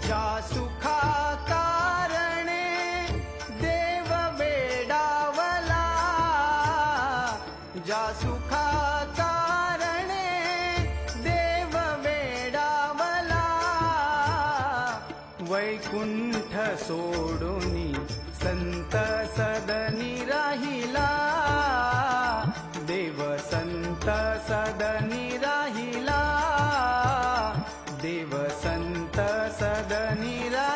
ज्या सुखा कारणे देव वेडावला, ज्या सुखा कारणे देव वेडावला, वैकुंठ सोडूनी संत सदनी राहिला, देव संत सदनी राहिला, देव संत सदनी राहिला.